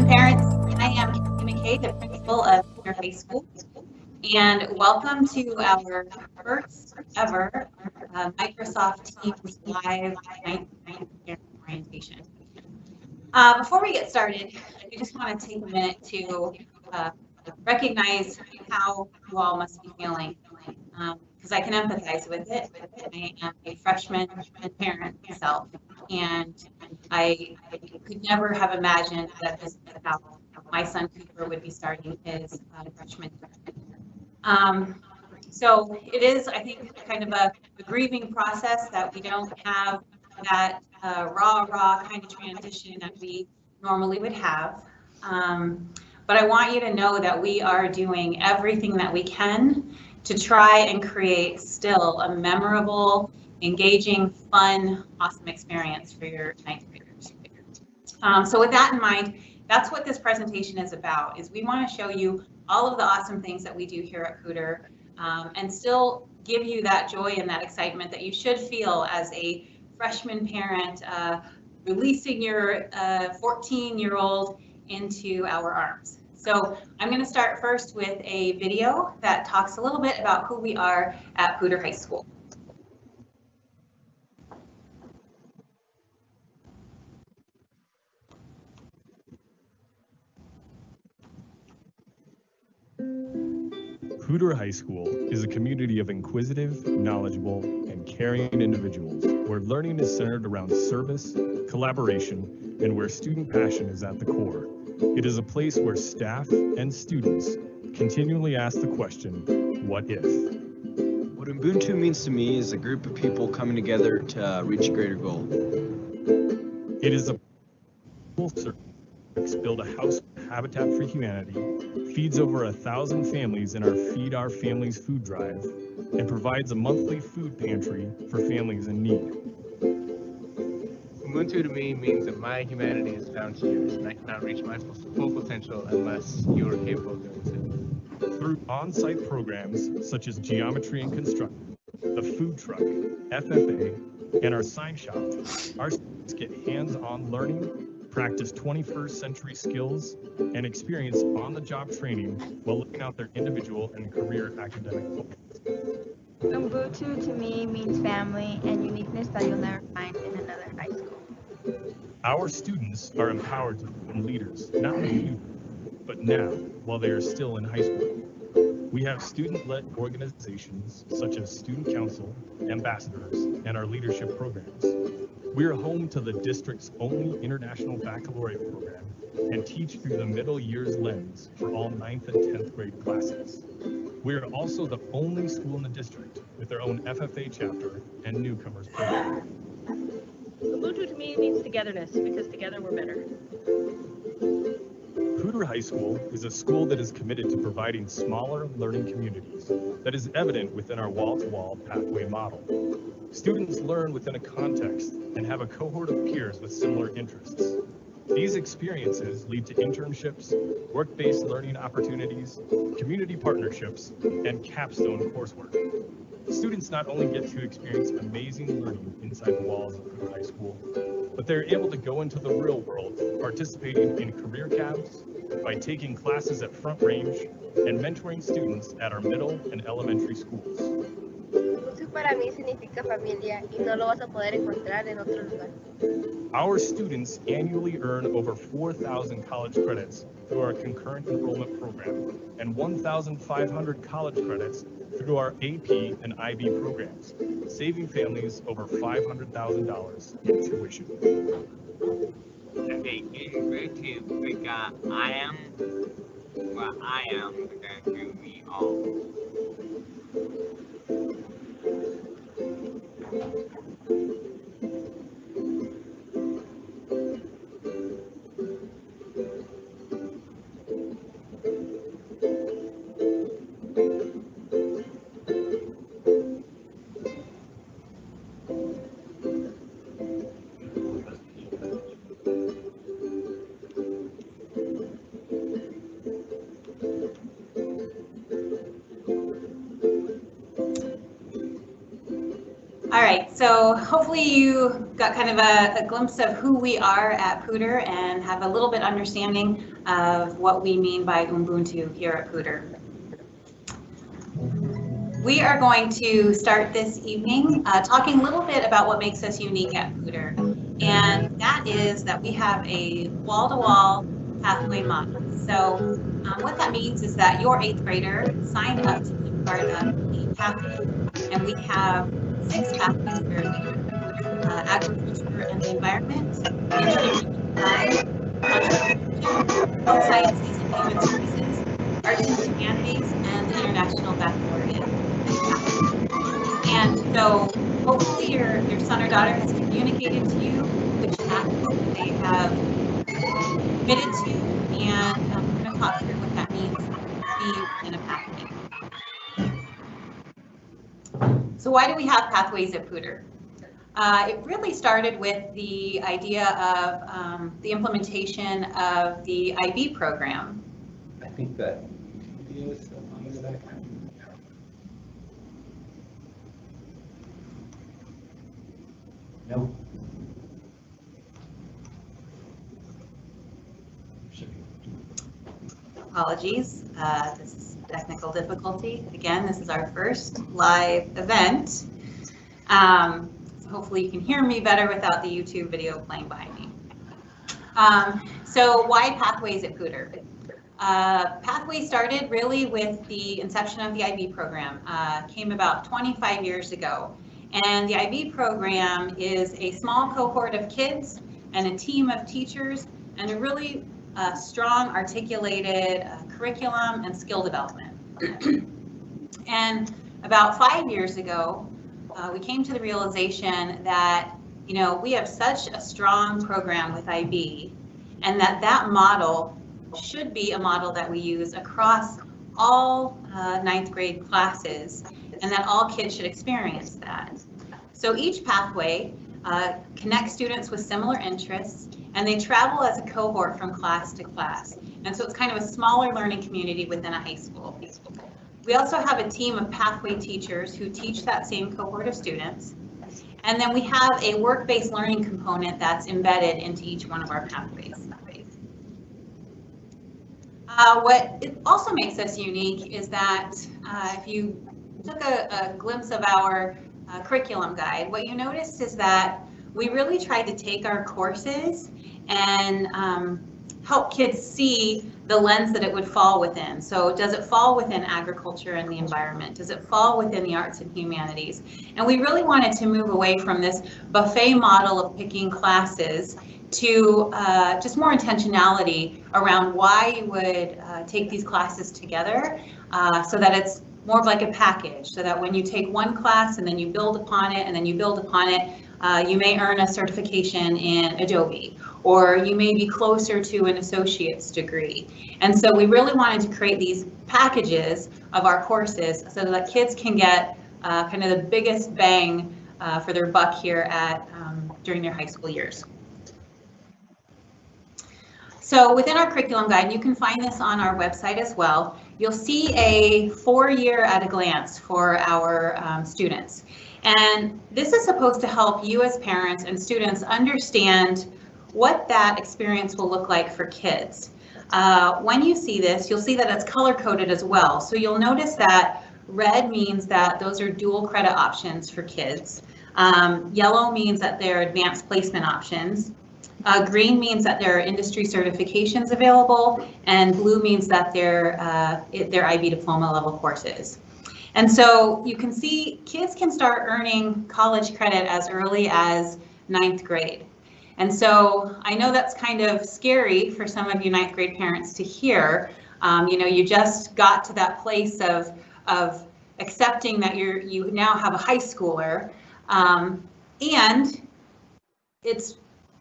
Freshmen parents, I am Kathy McKay, the principal of Poudre High School, and welcome to our first ever Microsoft Teams Live 9th grade parent orientation. Before we get started, we just want to take a minute to recognize how you all must be feeling, because I can empathize with it. I am a freshman parent myself, and I could never have imagined that this is how my son Cooper would be starting his freshman year. So it is, I think, kind of a grieving process that we don't have that raw kind of transition that we normally would have. But I want you to know that we are doing everything that we can to try and create still a memorable, engaging, fun, awesome experience for your ninth graders. So with that in mind, that's what this presentation is about, is we want to show you all of the awesome things that we do here at Poudre, and still give you that joy and that excitement that you should feel as a freshman parent releasing your 14-year-old into our arms. So I'm going to start first with a video that talks a little bit about who we are at Poudre High School. Poudre High School is a community of inquisitive, knowledgeable, and caring individuals where learning is centered around service, collaboration, and where student passion is at the core. It is a place where staff and students continually ask the question, what if? What Ubuntu means to me is a group of people coming together to reach a greater goal. It is a full service, build a house for Habitat for Humanity, feeds over 1,000 families in our Feed Our Families food drive, and provides a monthly food pantry for families in need. Ubuntu to me means that my humanity is found here, and I cannot reach my full potential unless you are capable of doing so. Through on-site programs such as geometry and construction, the food truck, FFA, and our sign shop, our students get hands-on learning, practice 21st century skills, and experience on-the-job training while living out their individual and career academic goals. Ubuntu to me means family and uniqueness that you'll never find in another high school. Our students are empowered to become leaders, not in the future, but now, while they are still in high school. We have student-led organizations such as Student Council, Ambassadors, and our leadership programs. We are home to the district's only international baccalaureate program and teach through the middle years lens for all 9th and 10th grade classes. We are also the only school in the district with their own FFA chapter and newcomers program. Ubuntu to me means togetherness, because together we're better. Poudre High School is a school that is committed to providing smaller learning communities that is evident within our wall-to-wall pathway model. Students learn within a context and have a cohort of peers with similar interests. These experiences lead to internships, work-based learning opportunities, community partnerships, and capstone coursework. Students not only get to experience amazing learning inside the walls of Poudre High School, but they're able to go into the real world, participating in career cabs, by taking classes at Front Range, and mentoring students at our middle and elementary schools. Ubuntu para mí significa familia y no lo vas a poder encontrar en otro lugar. Our students annually earn over 4,000 college credits through our concurrent enrollment program and 1,500 college credits through our AP and IB programs, saving families over $500,000 in tuition. And they in grade 2, we got I am what I am going to do me all. All right, so hopefully you got kind of a glimpse of who we are at Poudre and have a little bit understanding of what we mean by Ubuntu here at Poudre. We are going to start this evening talking a little bit about what makes us unique at Poudre, and that is that we have a wall-to-wall pathway model. So what that means is that your 8th grader signed up to be part of the pathway, and we have 6 pathways here at Poudre: agriculture and the environment, engineering and design, entrepreneurship, health sciences and human services, arts and humanities, and the international baccalaureate. And so hopefully your son or daughter has communicated to you which pathway they have committed to, and we're going to talk through what that means to be in a pathway. So why do we have pathways at Poudre? It really started with the idea of the implementation of the IB program. I think that video is still on in the background. No. Apologies, this is technical difficulty. Again, this is our first live event. So hopefully you can hear me better without the YouTube video playing behind me. So why pathways at Poudre? Pathways started really with the inception of the IB program. Came about 25 years ago. And the IB program is a small cohort of kids and a team of teachers and a really strong articulated curriculum and skill development. And about 5 years ago, we came to the realization that, you know, we have such a strong program with IB, and that model should be a model that we use across all 9th grade classes, and that all kids should experience that. So each pathway connects students with similar interests, and they travel as a cohort from class to class. And so it's kind of a smaller learning community within a high school. We also have a team of pathway teachers who teach that same cohort of students. And then we have a work-based learning component that's embedded into each one of our pathways. What it also makes us unique is that if you took a glimpse of our curriculum guide, what you noticed is that we really tried to take our courses and help kids see the lens that it would fall within. So does it fall within agriculture and the environment? Does it fall within the arts and humanities? And we really wanted to move away from this buffet model of picking classes to just more intentionality around why you would take these classes together so that it's more like a package, so that when you take one class and then you build upon it and then you build upon it, you may earn a certification in Adobe, or you may be closer to an associate's degree. And so we really wanted to create these packages of our courses so that kids can get kind of the biggest bang for their buck here at during their high school years. So within our curriculum guide, you can find this on our website as well. You'll see a 4-year at a glance for our students. And this is supposed to help you as parents and students understand what that experience will look like for kids. When you see this, you'll see that it's color-coded as well. So you'll notice that red means that those are dual credit options for kids. Yellow means that they're advanced placement options. Green means that there are industry certifications available, and blue means that they're IB diploma level courses. And so you can see kids can start earning college credit as early as 9th grade. And so I know that's kind of scary for some of you 9th grade parents to hear. You know, you just got to that place of accepting that you now have a high schooler, and it's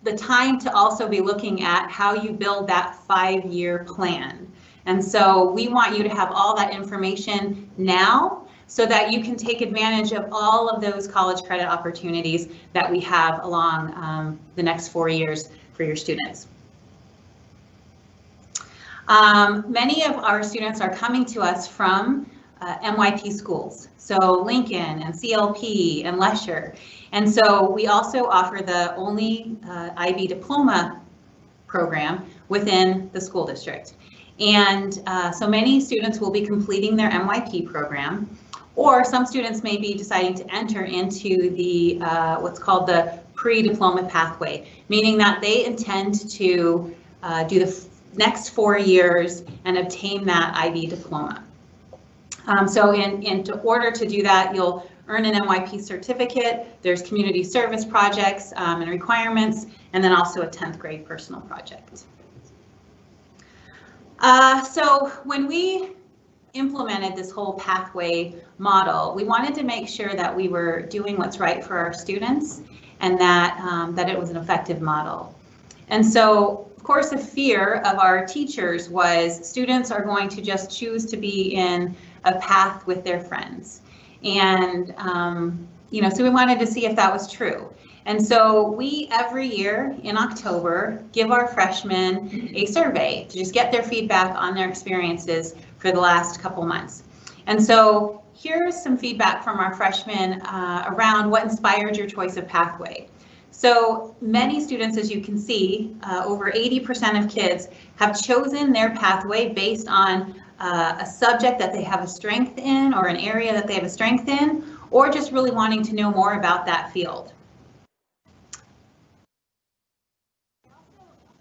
the time to also be looking at how you build that 5-year plan. And so we want you to have all that information now so that you can take advantage of all of those college credit opportunities that we have along the next 4 years for your students. Many of our students are coming to us from MYP schools, so Lincoln and CLP and Lesher. And so we also offer the only IB diploma program within the school district. And so many students will be completing their MYP program, or some students may be deciding to enter into the what's called the Pre-Diploma Pathway, meaning that they intend to do the next 4 years and obtain that IB diploma. So in order to do that, you'll earn an MYP certificate, there's community service projects and requirements, and then also a 10th grade personal project. So when we implemented this whole pathway model, we wanted to make sure that we were doing what's right for our students and that, that it was an effective model. And so, of course, the fear of our teachers was students are going to just choose to be in a path with their friends. And, you know, so we wanted to see if that was true. And so we, every year in October, give our freshmen a survey to just get their feedback on their experiences for the last couple months. And so here's some feedback from our freshmen around what inspired your choice of pathway. So many students, as you can see, over 80% of kids have chosen their pathway based on a subject that they have a strength in, or an area that they have a strength in, or just really wanting to know more about that field.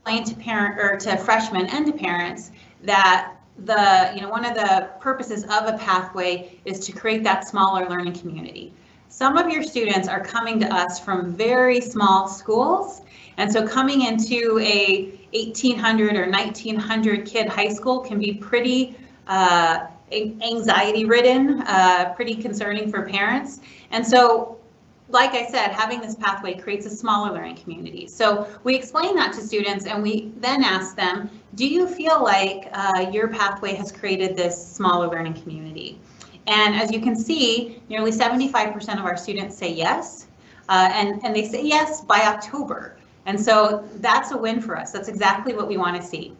Explain to freshmen and to parents that one of the purposes of a pathway is to create that smaller learning community. Some of your students are coming to us from very small schools, and so coming into a 1,800 or 1,900 kid high school can be pretty anxiety ridden, pretty concerning for parents. And so, like I said, having this pathway creates a smaller learning community. So we explain that to students, and we then ask them, do you feel like your pathway has created this smaller learning community? And as you can see, nearly 75% of our students say yes, and they say yes by October. And so that's a win for us. That's exactly what we want to see.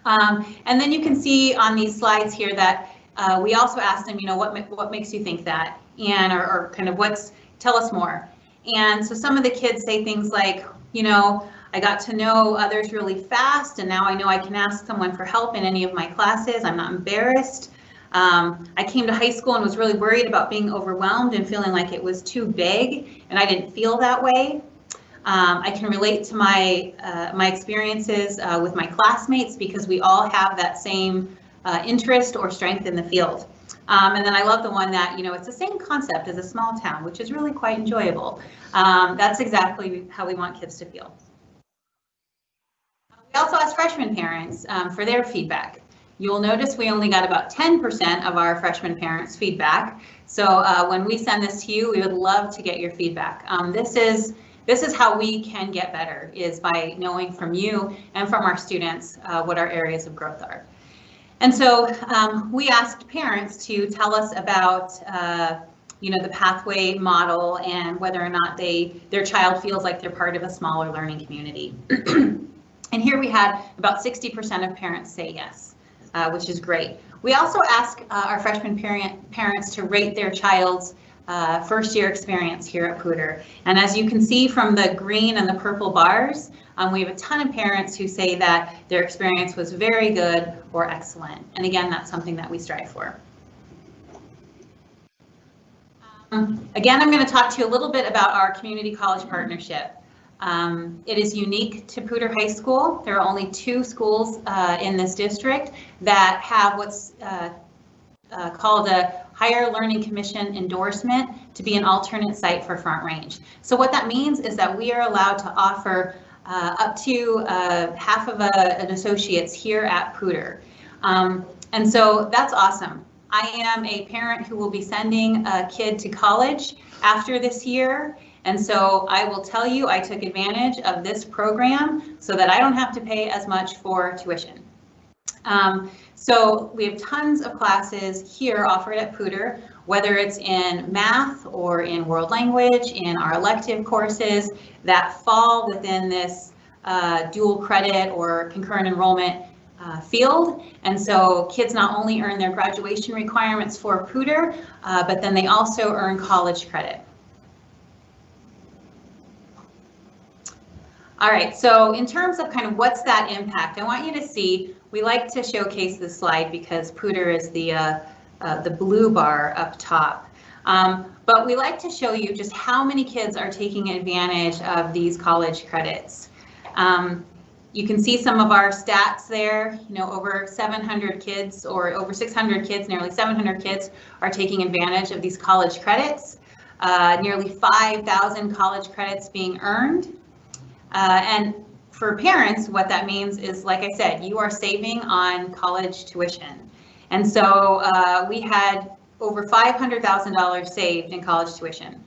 And then you can see on these slides here that we also asked them, you know, what makes you think that? And or kind of tell us more. And so some of the kids say things like, you know, I got to know others really fast, and now I know I can ask someone for help in any of my classes. I'm not embarrassed. I came to high school and was really worried about being overwhelmed and feeling like it was too big, and I didn't feel that way. I can relate to my experiences with my classmates because we all have that same interest or strength in the field. And then I love the one that, you know, it's the same concept as a small town, which is really quite enjoyable. That's exactly how we want kids to feel. We also asked freshman parents for their feedback. You'll notice we only got about 10% of our freshman parents' feedback. So when we send this to you, we would love to get your feedback. This is how we can get better, is by knowing from you and from our students what our areas of growth are. And so we asked parents to tell us about you know, the pathway model and whether or not their child feels like they're part of a smaller learning community. And here we had about 60% of parents say yes, which is great. We also ask our freshman parents to rate their child's first year experience here at Poudre. And as you can see from the green and the purple bars, we have a ton of parents who say that their experience was very good or excellent. And again, that's something that we strive for. Again, I'm going to talk to you a little bit about our community college partnership. It is unique to Poudre High School. There are only 2 schools in this district that have what's called a Higher Learning Commission endorsement to be an alternate site for Front Range. So what that means is that we are allowed to offer up to half of an associate's here at Poudre. And so that's awesome. I am a parent who will be sending a kid to college after this year. And so I will tell you, I took advantage of this program so that I don't have to pay as much for tuition. So we have tons of classes here offered at Poudre, whether it's in math or in world language, in our elective courses that fall within this dual credit or concurrent enrollment field. And so kids not only earn their graduation requirements for Poudre, but then they also earn college credit. All right, so in terms of kind of what's that impact, I want you to see, we like to showcase this slide because Poudre is the blue bar up top. But we like to show you just how many kids are taking advantage of these college credits. You can see some of our stats there, you know, over 700 kids or over 600 kids, nearly 700 kids are taking advantage of these college credits. Nearly 5,000 college credits being earned. And for parents, what that means is, like I said, you are saving on college tuition. And so we had over $500,000 saved in college tuition.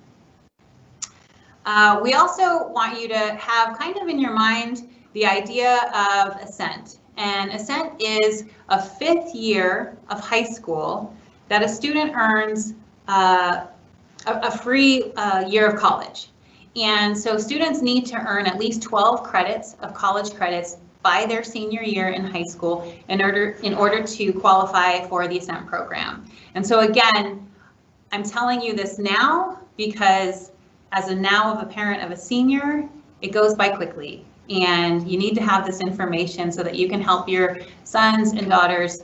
We also want you to have kind of in your mind the idea of Ascent. And Ascent is a 5th year of high school that a student earns a free year of college. And so students need to earn at least 12 credits of college credits by their senior year in high school in order to qualify for the Ascent program. And so again, I'm telling you this now because as a parent of a senior, it goes by quickly. And you need to have this information so that you can help your sons and daughters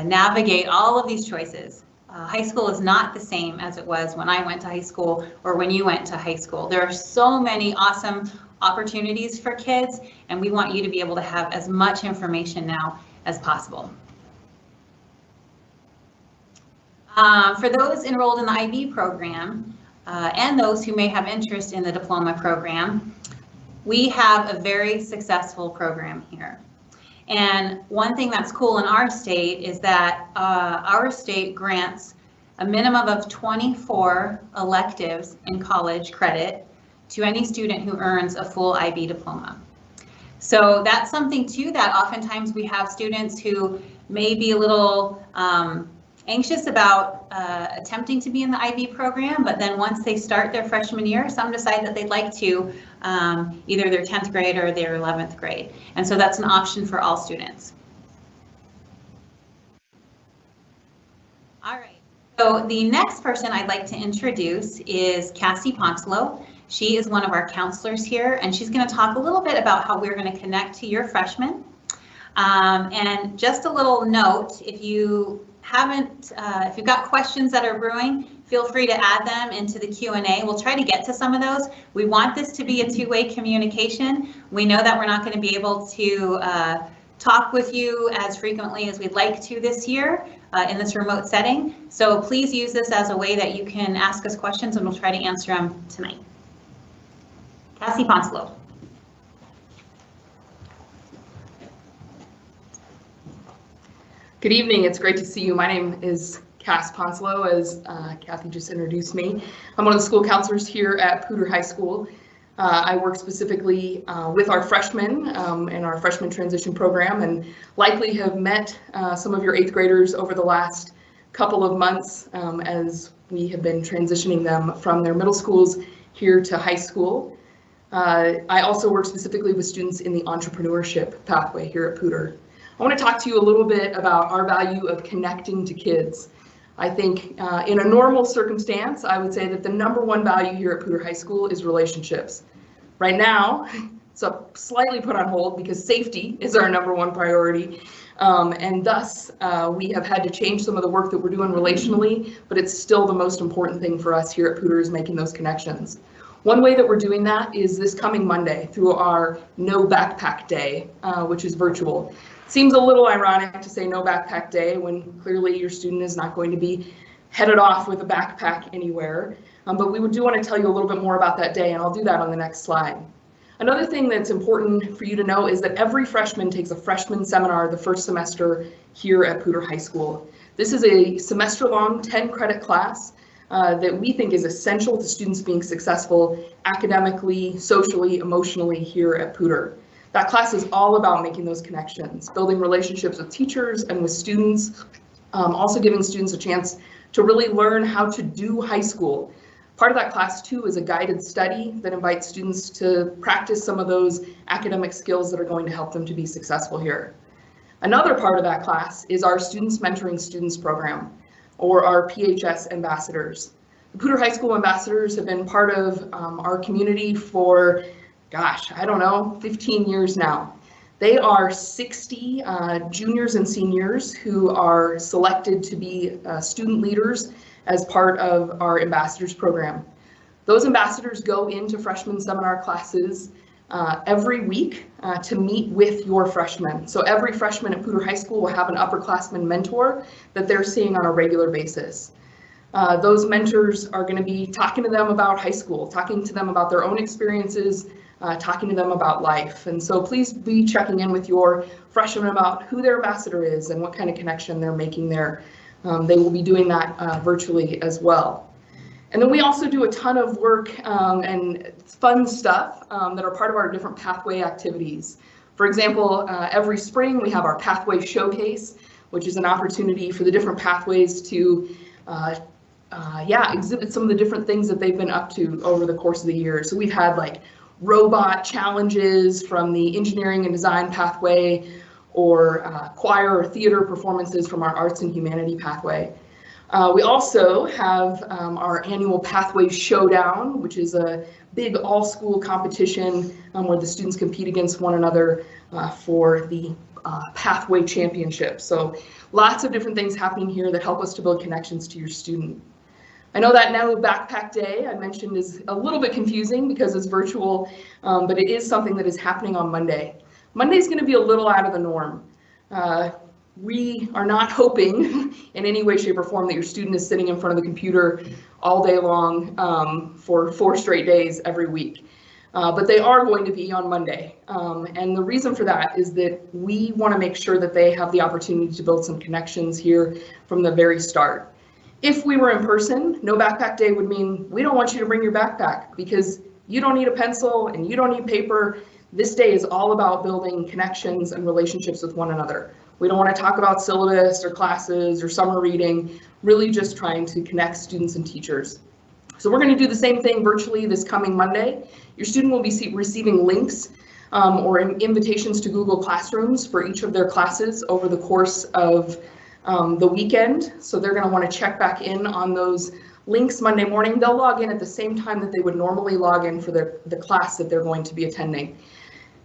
navigate all of these choices. High school is not the same as it was when I went to high school or when you went to high school. There are so many awesome opportunities for kids, and we want you to be able to have as much information now as possible. For those enrolled in the IB program and those who may have interest in the diploma program, we have a very successful program here. And one thing that's cool in our state is that our state grants a minimum of 24 electives in college credit to any student who earns a full IB diploma. So that's something too that oftentimes we have students who may be a little anxious about attempting to be in the IB program, but then once they start their freshman year, some decide that they'd like to either their 10th grade or their 11th grade. And so that's an option for all students. All right, so the next person I'd like to introduce is Cassie Ponslow. She is one of our counselors here, and she's going to talk a little bit about how we're going to connect to your freshmen. And just a little note, if you haven't, if you've got questions that are brewing, feel free to add them into the Q&A. We'll try to get to some of those. We want this to be a two-way communication. We know that we're not going to be able to talk with you as frequently as we'd like to this year in this remote setting. So please use this as a way that you can ask us questions, and we'll try to answer them tonight. Cassie Ponslow. Good evening, it's great to see you. My name is Cass Ponslow, as Kathy just introduced me. I'm one of the school counselors here at Poudre High School. I work specifically with our freshmen in our freshman transition program, and likely have met some of your 8th graders over the last couple of months as we have been transitioning them from their middle schools here to high school. I also work specifically with students in the entrepreneurship pathway here at Poudre. I want to talk to you a little bit about our value of connecting to kids. I think in a normal circumstance, I would say that the #1 value here at Poudre High School is relationships. Right now, it's slightly put on hold because safety is our #1 priority. And thus, we have had to change some of the work that we're doing relationally, but it's still the most important thing for us here at Poudre is making those connections. One way that we're doing that is this coming Monday through our No Backpack Day, which is virtual. Seems a little ironic to say No Backpack Day when clearly your student is not going to be headed off with a backpack anywhere. But we do want to tell you a little bit more about that day, and I'll do that on the next slide. Another thing that's important for you to know is that every freshman takes a freshman seminar the first semester here at Poudre High School. This is a semester-long 10-credit class that we think is essential to students being successful academically, socially, emotionally here at Poudre. That class is all about making those connections, building relationships with teachers and with students, also giving students a chance to really learn how to do high school. Part of that class too is a guided study that invites students to practice some of those academic skills that are going to help them to be successful here. Another part of that class is our Students Mentoring Students program, or our PHS ambassadors. The Poudre High School ambassadors have been part of our community for, gosh, I don't know, 15 years now. They are 60 juniors and seniors who are selected to be student leaders as part of our ambassadors program. Those ambassadors go into freshman seminar classes every week to meet with your freshmen. So every freshman at Poudre High School will have an upperclassman mentor that they're seeing on a regular basis. Those mentors are going to be talking to them about high school, talking to them about their own experiences, talking to them about life. And so please be checking in with your freshmen about who their ambassador is and what kind of connection they're making there. They will be doing that virtually as well. And then we also do a ton of work and fun stuff that are part of our different pathway activities. For example, every spring we have our Pathway Showcase, which is an opportunity for the different pathways to exhibit some of the different things that they've been up to over the course of the year. So we've had like robot challenges from the engineering and design pathway, or choir or theater performances from our arts and humanity pathway. We also have our annual Pathway Showdown, which is a big all-school competition where the students compete against one another for the Pathway Championship. So lots of different things happening here that help us to build connections to your student. I know that now Backpack Day I mentioned is a little bit confusing because it's virtual, but it is something that is happening on Monday. Monday's going to be a little out of the norm. We are not hoping in any way, shape, or form that your student is sitting in front of the computer all day long for 4 straight days every week. But they are going to be on Monday. And the reason for that is that we want to make sure that they have the opportunity to build some connections here from the very start. If we were in person, no backpack day would mean we don't want you to bring your backpack because you don't need a pencil and you don't need paper. This day is all about building connections and relationships with one another. We don't want to talk about syllabus or classes or summer reading, really just trying to connect students and teachers. So we're going to do the same thing virtually this coming Monday. Your student will be receiving links or invitations to Google Classrooms for each of their classes over the course of the weekend. So they're going to want to check back in on those links Monday morning. They'll log in at the same time that they would normally log in for the class that they're going to be attending.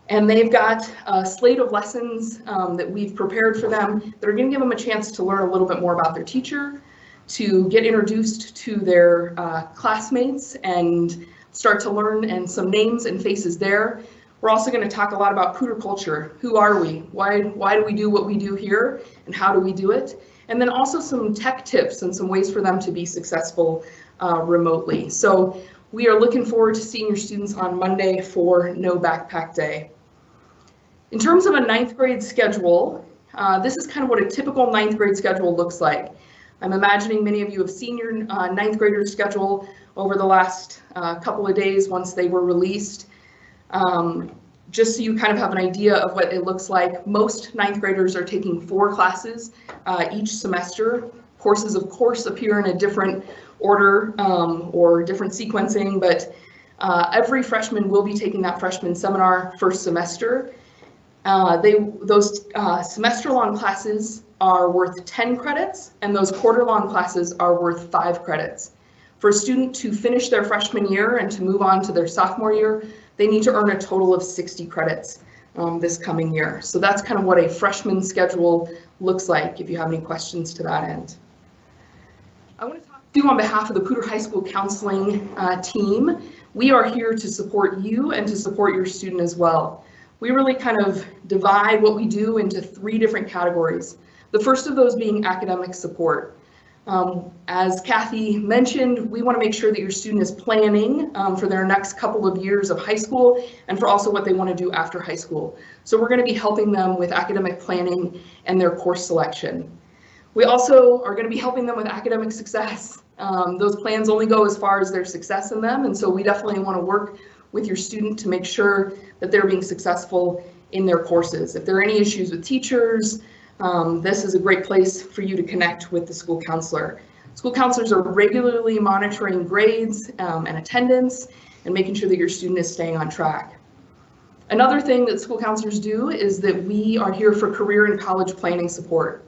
And they've got a slate of lessons that we've prepared for them that are going to give them a chance to learn a little bit more about their teacher, to get introduced to their classmates and start to learn and some names and faces there. We're also going to talk a lot about Poudre culture. Who are we? Why do we do what we do here? And how do we do it? And then also some tech tips and some ways for them to be successful remotely. So we are looking forward to seeing your students on Monday for No Backpack Day. In terms of a 9th grade schedule, this is kind of what a typical 9th grade schedule looks like. I'm imagining many of you have seen your 9th graders schedule over the last couple of days once they were released. Just so you kind of have an idea of what it looks like, most 9th graders are taking 4 classes each semester. Courses, of course, appear in a different order or different sequencing, but every freshman will be taking that freshman seminar first semester. Those semester-long classes are worth 10 credits, and those quarter-long classes are worth 5 credits. For a student to finish their freshman year and to move on to their sophomore year, they need to earn a total of 60 credits this coming year. So that's kind of what a freshman schedule looks like, if you have any questions to that end. I want to talk to you on behalf of the Poudre High School counseling team. We are here to support you and to support your student as well. We really kind of divide what we do into 3 different categories. The first of those being academic support. As Kathy mentioned, we want to make sure that your student is planning for their next couple of years of high school and for also what they want to do after high school. So we're going to be helping them with academic planning and their course selection. We also are going to be helping them with academic success. Those plans only go as far as their success in them, and so we definitely want to work with your student to make sure that they're being successful in their courses. If there are any issues with teachers, this is a great place for you to connect with the school counselor. School counselors are regularly monitoring grades and attendance and making sure that your student is staying on track. Another thing that school counselors do is that we are here for career and college planning support.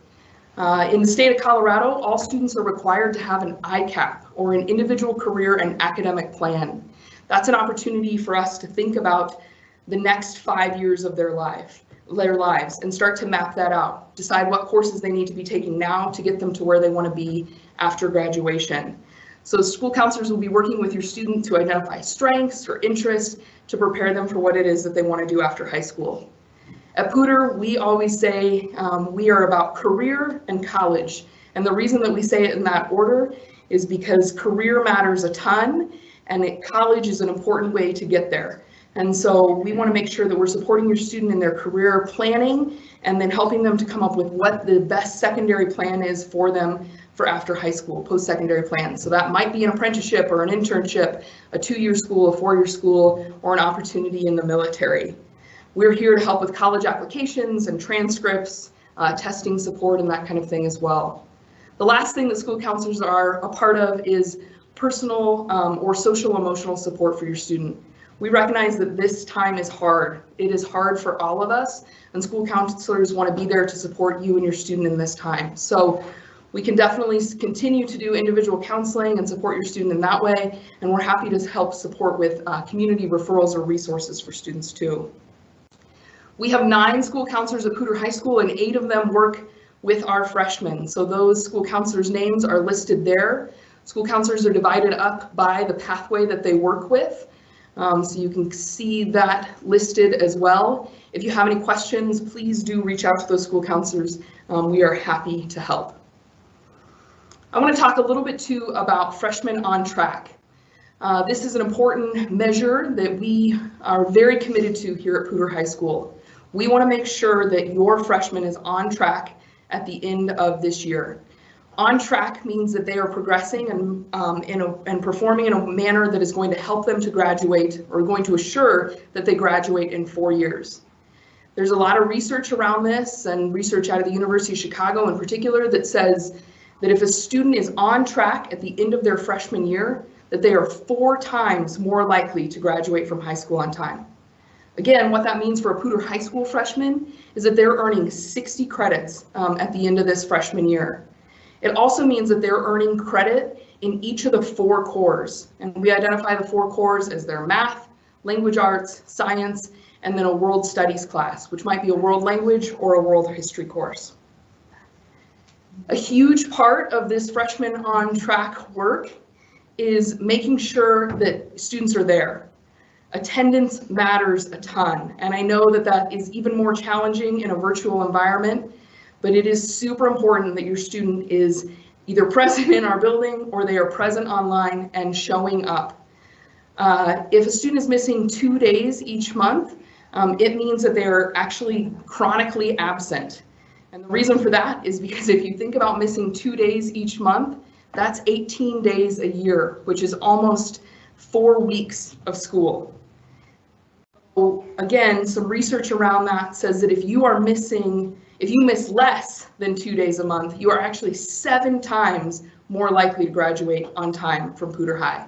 In the state of Colorado, all students are required to have an ICAP, or an individual career and academic plan. That's an opportunity for us to think about the next 5 years of their lives and start to map that out. Decide what courses they need to be taking now to get them to where they want to be after graduation. So school counselors will be working with your student to identify strengths or interests to prepare them for what it is that they want to do after high school. At Poudre, we always say we are about career and college. And the reason that we say it in that order is because career matters a ton, and college is an important way to get there. And so we want to make sure that we're supporting your student in their career planning and then helping them to come up with what the best secondary plan is for them for after high school, post-secondary plan. So that might be an apprenticeship or an internship, a 2-year school, a 4-year school, or an opportunity in the military. We're here to help with college applications and transcripts, testing support, and that kind of thing as well. The last thing that school counselors are a part of is personal or social emotional support for your student. We recognize that this time is hard. It is hard for all of us, and school counselors want to be there to support you and your student in this time. So we can definitely continue to do individual counseling and support your student in that way, and we're happy to help support with community referrals or resources for students too. We have 9 school counselors at Poudre High School, and 8 of them work with our freshmen. So those school counselors' names are listed there. School counselors are divided up by the pathway that they work with. So you can see that listed as well. If you have any questions, please do reach out to those school counselors. We are happy to help. I want to talk a little bit too about Freshmen On-Track. This is an important measure that we are very committed to here at Poudre High School. We want to make sure that your freshman is on track at the end of this year. On track means that they are progressing and performing in a manner that is going to help them to graduate, or going to assure that they graduate in 4 years. There's a lot of research around this, and research out of the University of Chicago in particular, that says that if a student is on track at the end of their freshman year, that they are 4 times more likely to graduate from high school on time. Again, what that means for a Poudre High School freshman is that they're earning 60 credits at the end of this freshman year. It also means that they're earning credit in each of the 4 cores, and we identify the 4 cores as their math, language arts, science, and then a world studies class, which might be a world language or a world history course. A huge part of this Freshmen On-Track work is making sure that students are there. Attendance matters a ton, and I know that that is even more challenging in a virtual environment, but it is super important that your student is either present in our building or they are present online and showing up. If a student is missing 2 days each month, it means that they are actually chronically absent. And the reason for that is because if you think about missing 2 days each month, that's 18 days a year, which is almost 4 weeks of school. So again, some research around that says that if you miss less than 2 days a month, you are actually 7 times more likely to graduate on time from Poudre High.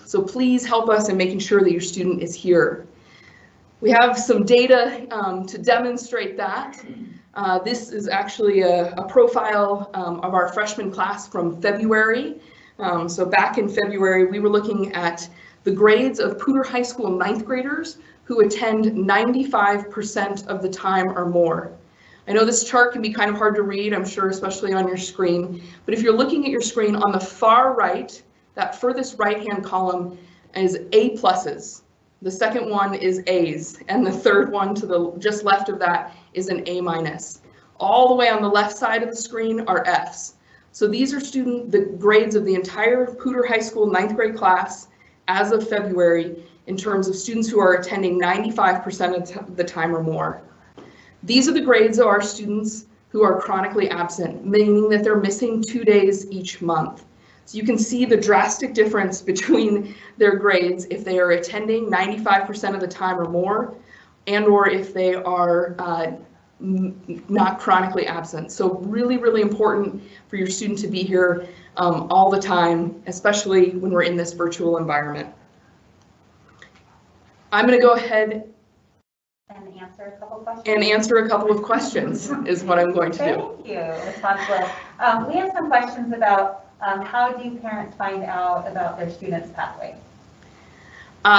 So please help us in making sure that your student is here. We have some data to demonstrate that. This is actually a profile of our freshman class from February. So back in February, we were looking at the grades of Poudre High School 9th graders who attend 95% of the time or more. I know this chart can be kind of hard to read, I'm sure, especially on your screen, but if you're looking at your screen on the far right, that furthest right-hand column is A pluses. The second one is A's, and the third one to the just left of that is an A minus. All the way on the left side of the screen are F's. So these are the grades of the entire Poudre High School 9th grade class as of February in terms of students who are attending 95% of the time or more. These are the grades of our students who are chronically absent, meaning that they're missing 2 days each month. So you can see the drastic difference between their grades if they are attending 95% of the time or more, and or if they are not chronically absent. So really, really important for your student to be here all the time, especially when we're in this virtual environment. I'm going to go ahead And answer a couple questions. And answer a couple of questions is what I'm going to do. Thank you, Ms. Ponslow. We have some questions about how do parents find out about their student's pathway?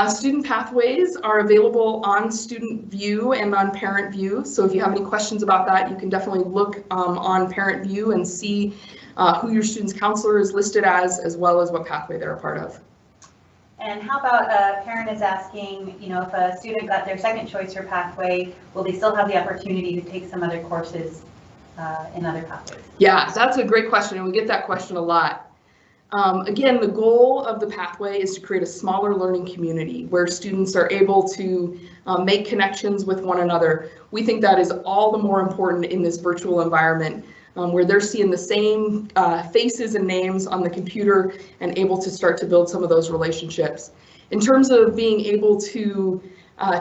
Student pathways are available on Student View and on Parent View. So if you have any questions about that, you can definitely look on Parent View and see who your student's counselor is listed as well as what pathway they're a part of. And how about a parent is asking, you know, if a student got their second choice or pathway, will they still have the opportunity to take some other courses in other pathways? Yeah, that's a great question, and we get that question a lot. Again, the goal of the pathway is to create a smaller learning community where students are able to make connections with one another. We think that is all the more important in this virtual environment where they're seeing the same faces and names on the computer and able to start to build some of those relationships. In terms of being able to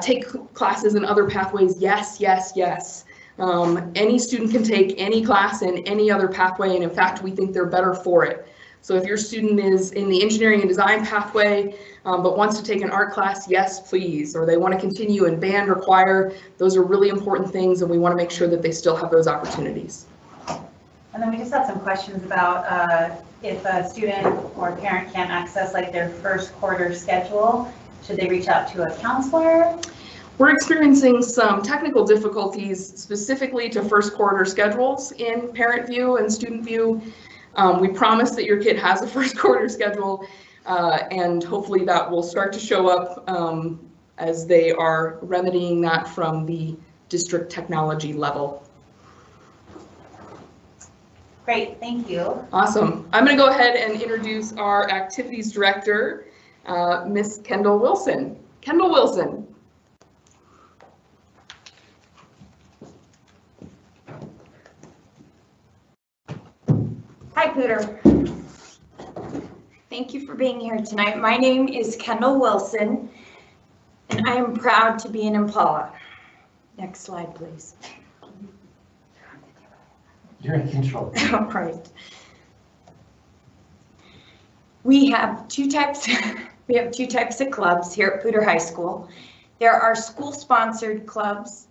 take classes in other pathways, yes, yes, yes. Any student can take any class in any other pathway, and in fact, we think they're better for it. So if your student is in the engineering and design pathway, but wants to take an art class, yes, please. Or they want to continue in band or choir, those are really important things, and we want to make sure that they still have those opportunities. And then we just had some questions about if a student or parent can't access like their first quarter schedule, should they reach out to a counselor? We're experiencing some technical difficulties specifically to first quarter schedules in Parent View and Student View. We promise that your kid has a first quarter schedule, and hopefully that will start to show up as they are remedying that from the district technology level. Great, thank you. Awesome. I'm going to go ahead and introduce our activities director, Miss Kendall Wilson. Kendall Wilson. Hi, Poudre. Thank you for being here tonight. My name is Kendall Wilson, and I am proud to be an Impala. Next slide, please. You're in control. All right. We have two types of clubs here at Poudre High School. There are school-sponsored clubs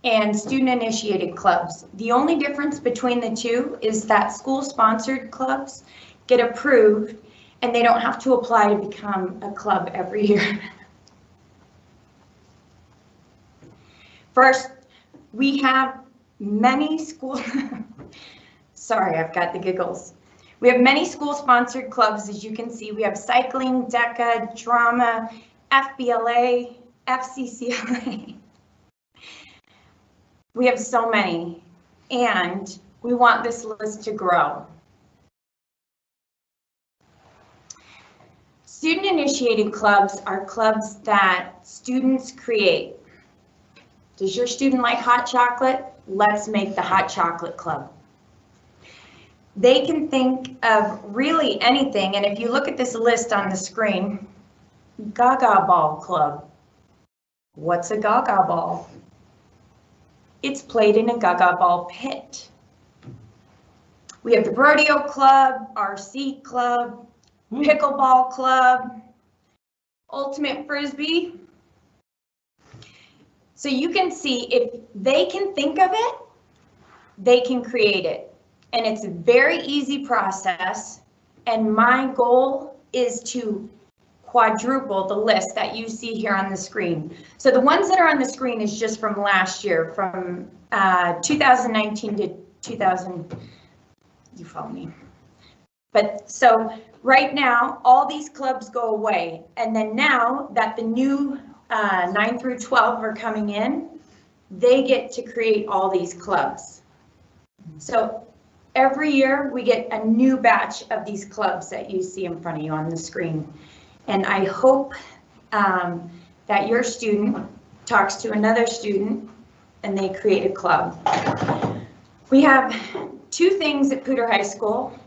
and student-initiated clubs. The only difference between the two is that school-sponsored clubs get approved and they don't have to apply to become a club every year. First, we have many school, sorry, I've got the giggles. We have many school-sponsored clubs, as you can see. We have cycling, DECA, drama, FBLA, FCCLA. We have so many, and we want this list to grow. Student-initiated clubs are clubs that students create. Does your student like hot chocolate? Let's make the hot chocolate club. They can think of really anything, and if you look at this list on the screen, Gaga Ball Club. What's a Gaga Ball? It's played in a Gaga Ball pit. We have the Rodeo Club, RC Club, Pickleball Club, Ultimate Frisbee. So you can see if they can think of it, they can create it. And it's a very easy process. And my goal is to quadruple the list that you see here on the screen. So the ones that are on the screen is just from last year, from 2019 to 2000, you follow me. But so right now, all these clubs go away. And then now that the new 9 through 12 are coming in, they get to create all these clubs. So every year we get a new batch of these clubs that you see in front of you on the screen. And I hope that your student talks to another student and they create a club. We have two things at Poudre High School.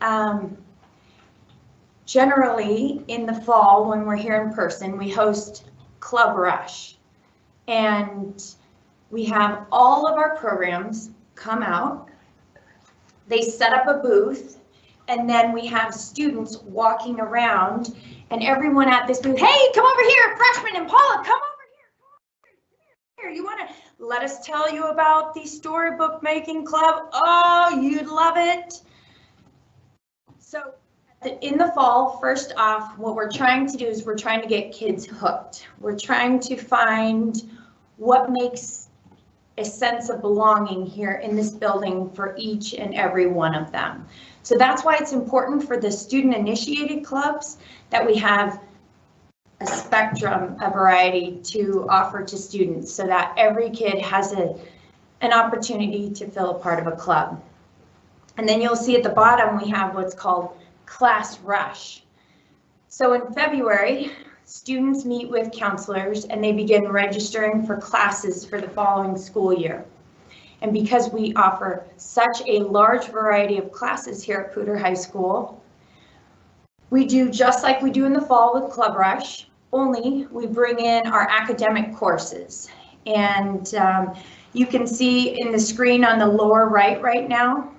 Generally in the fall when we're here in person, we host Club Rush. And we have all of our programs come out. They set up a booth, and then we have students walking around, and everyone at this booth, hey, come over here, Freshman Impala, come over here, you want to let us tell you about the storybook making club. Oh, you'd love it. So in the fall, first off, what we're trying to do is we're trying to get kids hooked. We're trying to find what makes a sense of belonging here in this building for each and every one of them. So that's why it's important for the student-initiated clubs that we have a spectrum, a variety to offer to students so that every kid has an opportunity to feel a part of a club. And then you'll see at the bottom we have what's called Class Rush. So in February, students meet with counselors and they begin registering for classes for the following school year. And because we offer such a large variety of classes here at Poudre High School, we do just like we do in the fall with Club Rush, only we bring in our academic courses. And you can see in the screen on the lower right now,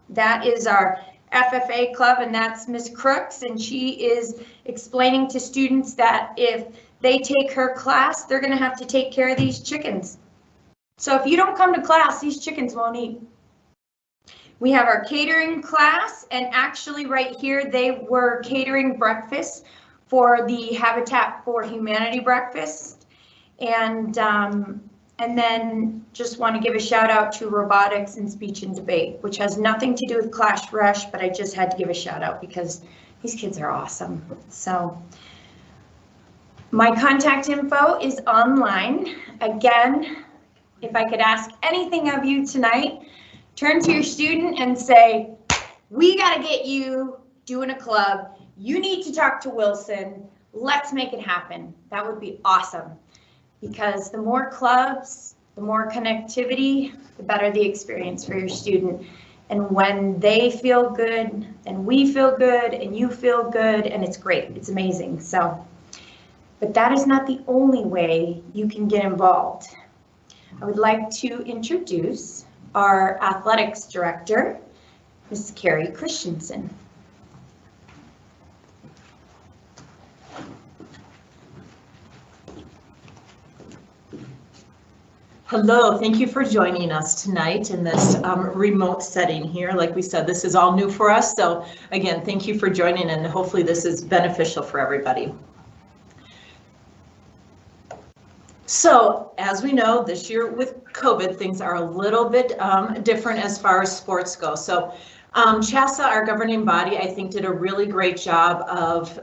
that is our FFA club, and that's Miss Crooks, and she is explaining to students that if they take her class, they're gonna have to take care of these chickens. So if you don't come to class, these chickens won't eat. We have our catering class, and actually right here, they were catering breakfast for the Habitat for Humanity breakfast. And then just want to give a shout out to robotics and speech and debate, which has nothing to do with Clash Rush, but I just had to give a shout out because these kids are awesome. So my contact info is online. Again, if I could ask anything of you tonight, turn to your student and say, we got to get you doing a club. You need to talk to Wilson. Let's make it happen. That would be awesome. Because the more clubs, the more connectivity, the better the experience for your student. And when they feel good, and we feel good, and you feel good, and it's great, it's amazing. So, but that is not the only way you can get involved. I would like to introduce our athletics director, Ms. Carrie Christensen. Hello, thank you for joining us tonight in this remote setting here. Like we said, this is all new for us. So again, thank you for joining, and hopefully this is beneficial for everybody. So as we know, this year with COVID, things are a little bit different as far as sports go. So CHASA, our governing body, I think did a really great job of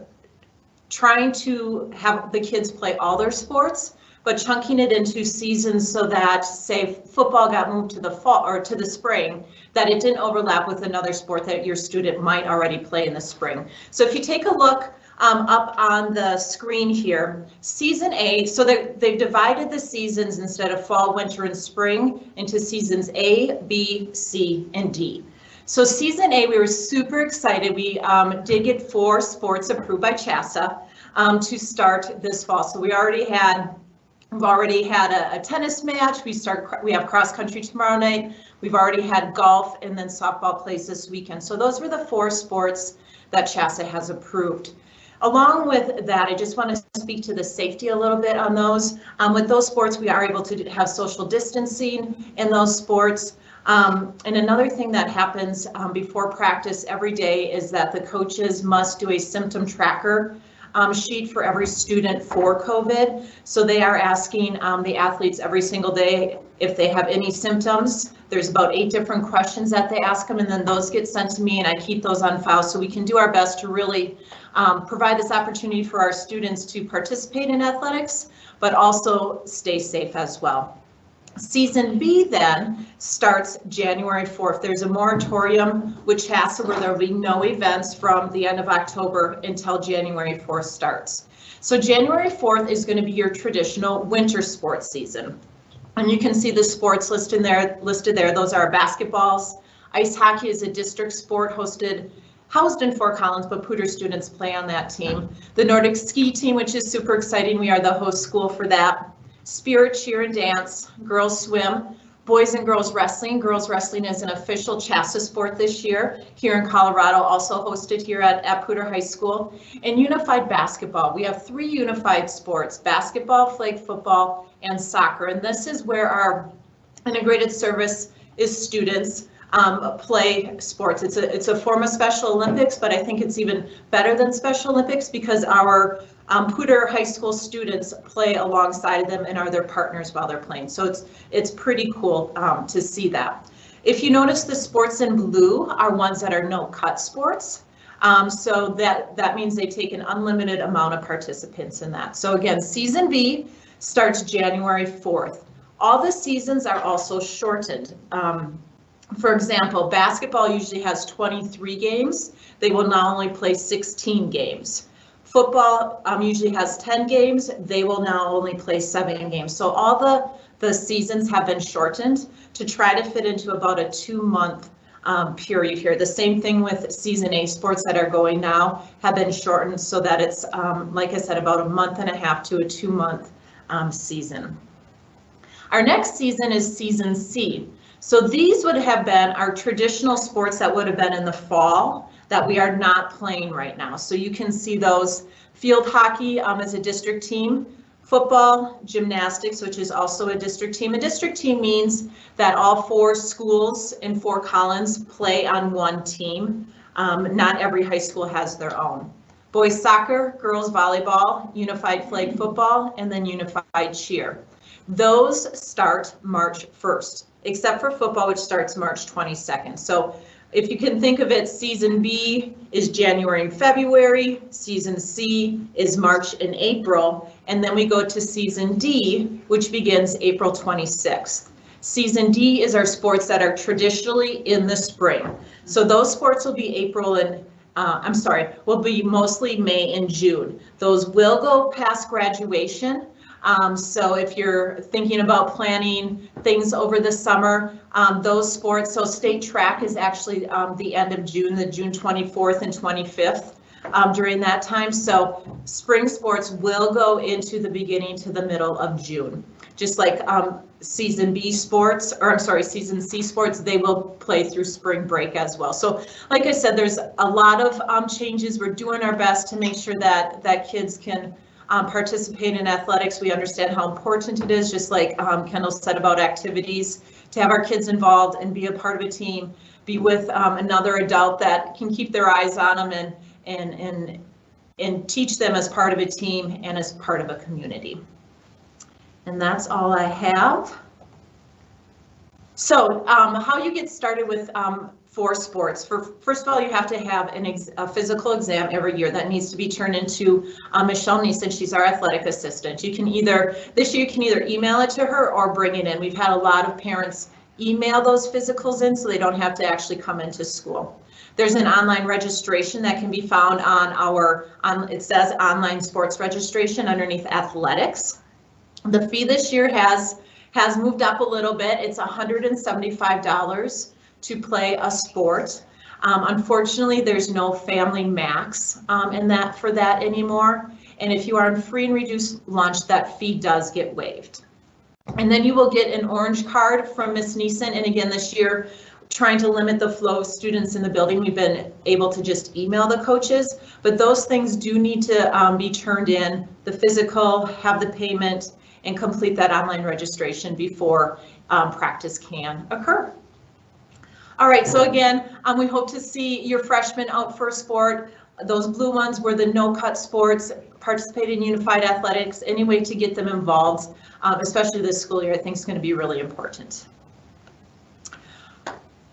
trying to have the kids play all their sports, but chunking it into seasons so that, say, football got moved to the fall or to the spring, that it didn't overlap with another sport that your student might already play in the spring. So if you take a look up on the screen here, season A, so they've divided the seasons instead of fall, winter, and spring into seasons A, B, C, and D. So season A, we were super excited. We did get 4 sports approved by CHASA to start this fall. So we've already had a tennis match. We have cross country tomorrow night. We've already had golf, and then softball plays this weekend. So those were the 4 sports that CHASA has approved. Along with that, I just want to speak to the safety a little bit on those. With those sports, we are able to have social distancing in those sports. And another thing that happens before practice every day is that the coaches must do a symptom tracker sheet for every student for COVID. So they are asking the athletes every single day if they have any symptoms. There's about 8 different questions that they ask them, and then those get sent to me, and I keep those on file so we can do our best to really provide this opportunity for our students to participate in athletics, but also stay safe as well. Season B then starts January 4th. There's a moratorium with CHASA where there will be no events from the end of October until January 4th starts. So January 4th is going to be your traditional winter sports season. And you can see the sports listed there. Those are basketballs. Ice hockey is a district sport housed in Fort Collins, but Poudre students play on that team. The Nordic ski team, which is super exciting. We are the host school for that. Spirit, cheer, and dance, girls swim, boys and girls wrestling. Girls wrestling is an official CHASA sport this year here in Colorado, also hosted here at Poudre High School. And unified basketball. We have 3 unified sports: basketball, flag football, and soccer. And this is where our integrated service is students play sports. It's a form of Special Olympics, but I think it's even better than Special Olympics because our Poudre High School students play alongside of them and are their partners while they're playing. So it's pretty cool to see that. If you notice, the sports in blue are ones that are no-cut sports. So that means they take an unlimited amount of participants in that. So again, season B starts January 4th. All the seasons are also shortened. For example, basketball usually has 23 games. They will now only play 16 games. Football usually has 10 games. They will now only play 7 games. So all the seasons have been shortened to try to fit into about a 2-month period here. The same thing with season A sports that are going now have been shortened so that it's, like I said, about a 1.5 to a 2-month season. Our next season is season C. So these would have been our traditional sports that would have been in the fall that we are not playing right now. So you can see those: field hockey as a district team, football, gymnastics, which is also a district team. A district team means that all 4 schools in Fort Collins play on one team. Not every high school has their own. Boys soccer, girls volleyball, unified flag football, and then unified cheer. Those start March 1st, except for football, which starts March 22nd. So if you can think of it, season B is January and February, season C is March and April, and then we go to season D, which begins April 26th. Season D is our sports that are traditionally in the spring. So those sports will be will be mostly May and June. Those will go past graduation. So if you're thinking about planning things over the summer, those sports, so state track is actually the end of June, the June 24th and 25th during that time. So spring sports will go into the beginning to the middle of June. Just like season B sports, or I'm sorry, season C sports, they will play through spring break as well. So like I said, there's a lot of changes. We're doing our best to make sure that kids can participate in athletics. We understand how important it is, just like Kendall said about activities, to have our kids involved and be a part of a team, be with another adult that can keep their eyes on them and teach them as part of a team and as part of a community. And that's all I have. So how you get started with for sports. First of all, you have to have a physical exam every year that needs to be turned into Michelle Neeson. She's our athletic assistant. You can this year you can either email it to her or bring it in. We've had a lot of parents email those physicals in so they don't have to actually come into school. There's an online registration that can be found on it says online sports registration underneath athletics. The fee this year has moved up a little bit. It's $175 to play a sport. Unfortunately, there's no family max for that anymore. And if you are on free and reduced lunch, that fee does get waived. And then you will get an orange card from Ms. Neeson. And again, this year, trying to limit the flow of students in the building, we've been able to just email the coaches, but those things do need to be turned in, the physical, have the payment, and complete that online registration before practice can occur. All right, so again, we hope to see your freshmen out for a sport. Those blue ones were the no-cut sports, participate in unified athletics, any way to get them involved, especially this school year, I think is going to be really important.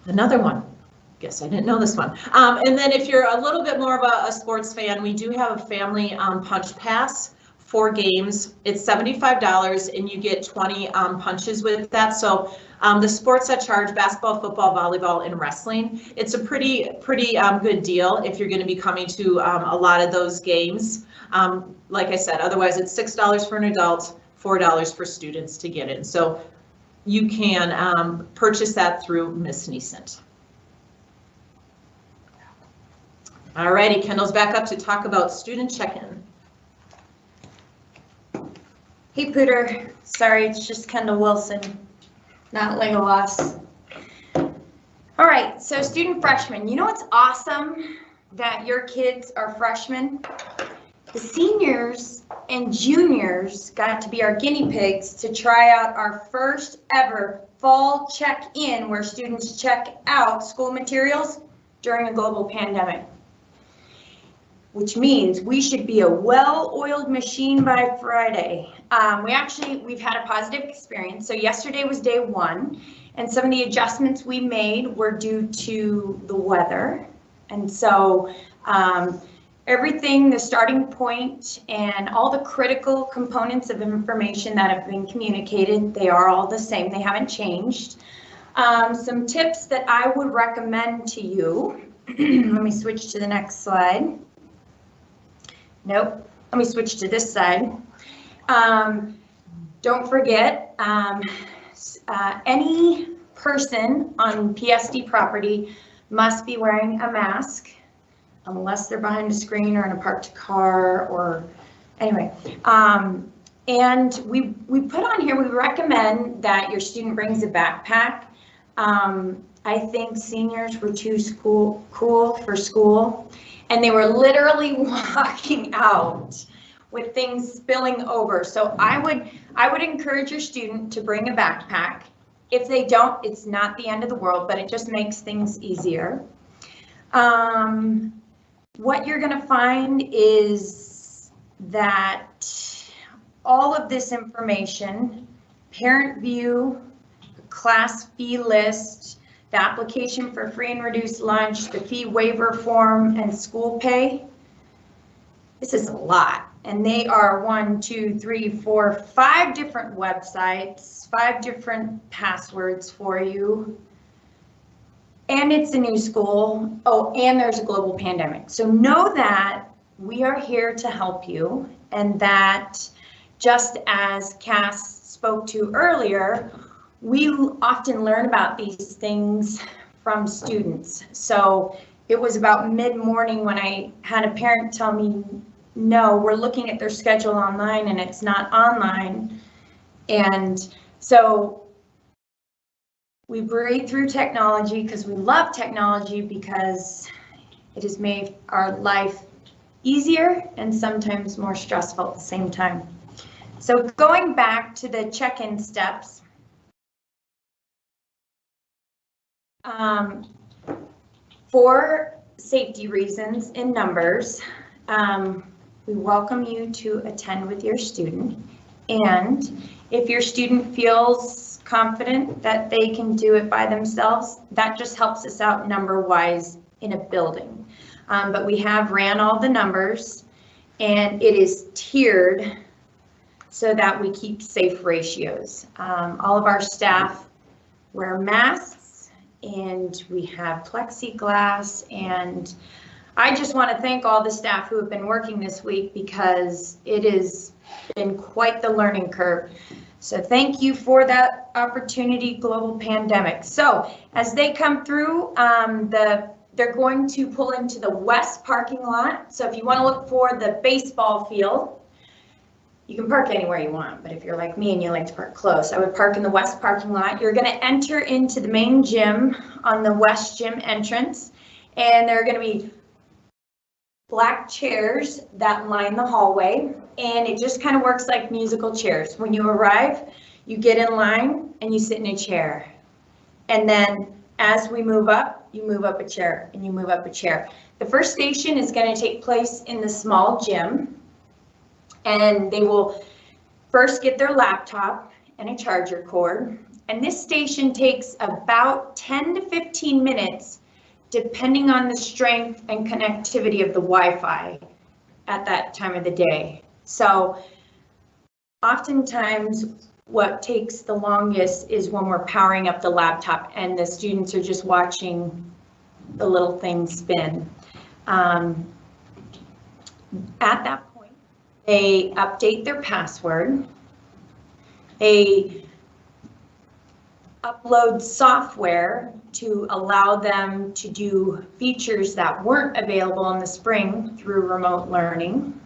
Another one, guess I didn't know this one. And then if you're a little bit more of a sports fan, we do have a family punch pass. 4 games, it's $75 and you get 20 punches with that. So the sports that charge, basketball, football, volleyball, and wrestling, it's a pretty good deal if you're going to be coming to a lot of those games. Like I said, otherwise it's $6 for an adult, $4 for students to get in. So you can purchase that through Ms. Neeson. Alrighty, Kendall's back up to talk about student check-in. Hey Poudre, sorry, it's just Kendall Wilson, not Legolas. All right, so student freshmen, you know what's awesome that your kids are freshmen? The seniors and juniors got to be our guinea pigs to try out our first ever fall check-in where students check out school materials during a global pandemic, which means we should be a well-oiled machine by Friday. We've had a positive experience. So yesterday was day one, and some of the adjustments we made were due to the weather. And so everything, the starting point and all the critical components of information that have been communicated, they are all the same. They haven't changed. Some tips that I would recommend to you. Let me switch to the next slide. Nope, let me switch to this side. Don't forget, any person on PSD property must be wearing a mask unless they're behind a screen or in a parked car or anyway. And we put on here, we recommend that your student brings a backpack. I think seniors were too cool for school, and they were literally walking out with things spilling over. So I would encourage your student to bring a backpack. If they don't, it's not the end of the world, but it just makes things easier. What you're going to find is that all of this information, parent view, class fee list, the application for free and reduced lunch, the fee waiver form, and school pay, this is a lot. And they are 1, 2, 3, 4, 5 different websites, 5 different passwords for you. And it's a new school. Oh, and there's a global pandemic. So know that we are here to help you, and that just as Cass spoke to earlier, we often learn about these things from students. So it was about mid-morning when I had a parent tell me, no, we're looking at their schedule online and it's not online. And so we breathe through technology because we love technology, because it has made our life easier and sometimes more stressful at the same time. So going back to the check-in steps, for safety reasons in numbers, we welcome you to attend with your student. And if your student feels confident that they can do it by themselves, that just helps us out number-wise in a building. But we have ran all the numbers, and it is tiered so that we keep safe ratios. All of our staff wear masks, and we have plexiglass, and I just want to thank all the staff who have been working this week, because it has been quite the learning curve. So thank you for that opportunity, global pandemic. So as they come through, they're going to pull into the west parking lot. So if you want to look for the baseball field, you can park anywhere you want, but if you're like me and you like to park close, I would park in the west parking lot. You're going to enter into the main gym on the west gym entrance, and there are going to be black chairs that line the hallway, and it just kind of works like musical chairs. When you arrive, you get in line and you sit in a chair, and then as we move up, you move up a chair and you move up a chair. The first station is going to take place in the small gym, and they will first get their laptop and a charger cord, and this station takes about 10 to 15 minutes depending on the strength and connectivity of the Wi-Fi at that time of the day. So oftentimes what takes the longest is when we're powering up the laptop and the students are just watching the little thing spin. At that point, they update their password. They upload software to allow them to do features that weren't available in the spring through remote learning.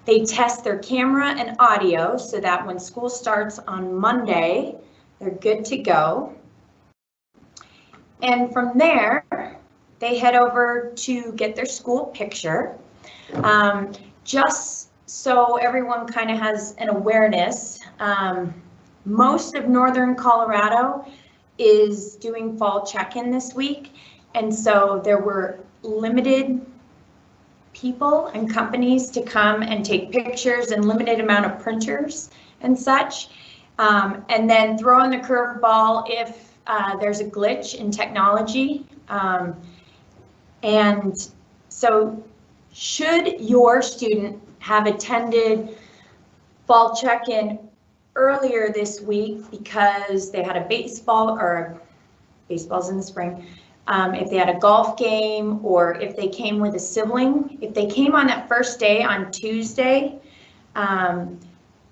They test their camera and audio so that when school starts on Monday, they're good to go. And from there, they head over to get their school picture. just so everyone kind of has an awareness, most of northern Colorado is doing fall check-in this week. And so there were limited people and companies to come and take pictures and limited amount of printers and such. And then throw in the curveball if there's a glitch in technology. And so should your student have attended fall check-in earlier this week because they had a baseball, or baseball's in the spring, if they had a golf game, or if they came with a sibling, if they came on that first day on Tuesday,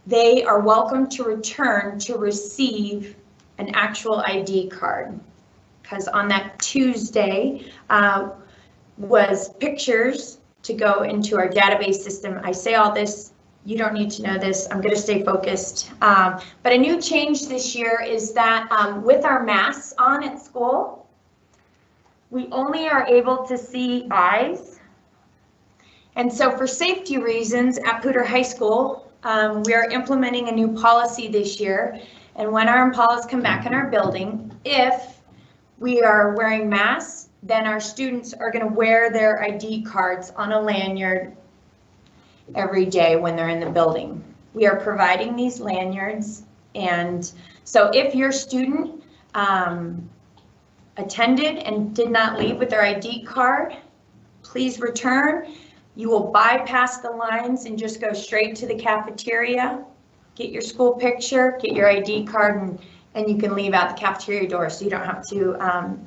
they are welcome to return to receive an actual ID card. Because on that Tuesday was pictures to go into our database system. I say all this, you don't need to know this, I'm gonna stay focused. But a new change this year is that with our masks on at school, we only are able to see eyes. And so for safety reasons at Poudre High School, we are implementing a new policy this year. And when our Impalas come back in our building, if we are wearing masks, then our students are going to wear their ID cards on a lanyard every day when they're in the building. We are providing these lanyards. And so if your student attended and did not leave with their ID card, please return. You will bypass the lines and just go straight to the cafeteria, get your school picture, get your ID card, and you can leave out the cafeteria door, so you don't have to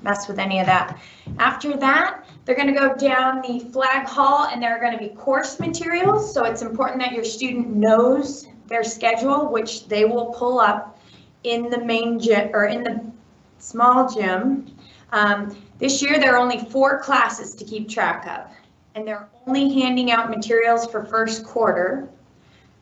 mess with any of that. After that, they're gonna go down the flag hall, and there are gonna be course materials, so it's important that your student knows their schedule, which they will pull up in the main gym, or in the small gym. This year, there are only 4 classes to keep track of, and they're only handing out materials for first quarter.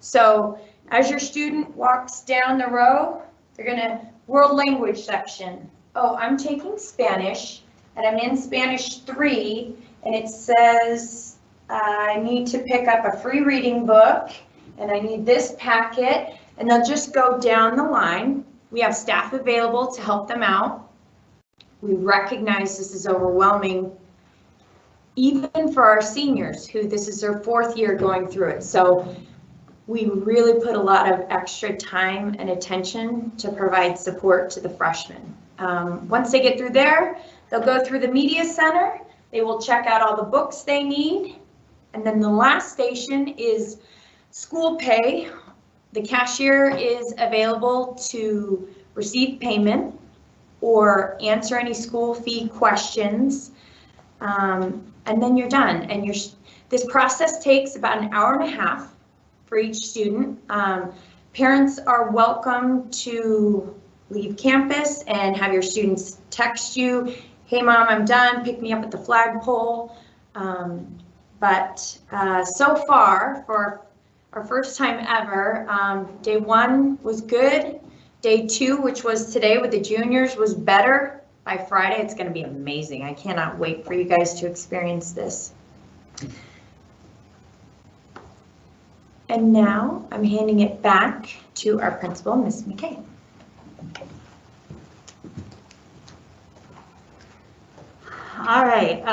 So as your student walks down the row, they're gonna world language section. Oh, I'm taking Spanish, and I'm in Spanish 3, and it says I need to pick up a free reading book, and I need this packet, and they'll just go down the line. We have staff available to help them out. We recognize this is overwhelming, even for our seniors, who this is their 4th year going through it. So we really put a lot of extra time and attention to provide support to the freshmen. Once they get through there, they'll go through the media center. They will check out all the books they need. And then the last station is school pay. The cashier is available to receive payment or answer any school fee questions. And then you're done. And this process takes about an hour and a half for each student. Parents are welcome to leave campus and have your students text you, hey mom, I'm done, pick me up at the flagpole. But so far, for our first time ever, day 1 was good. Day 2, which was today with the juniors, was better. By Friday, it's gonna be amazing. I cannot wait for you guys to experience this. And now I'm handing it back to our principal, Ms. McKay. All right.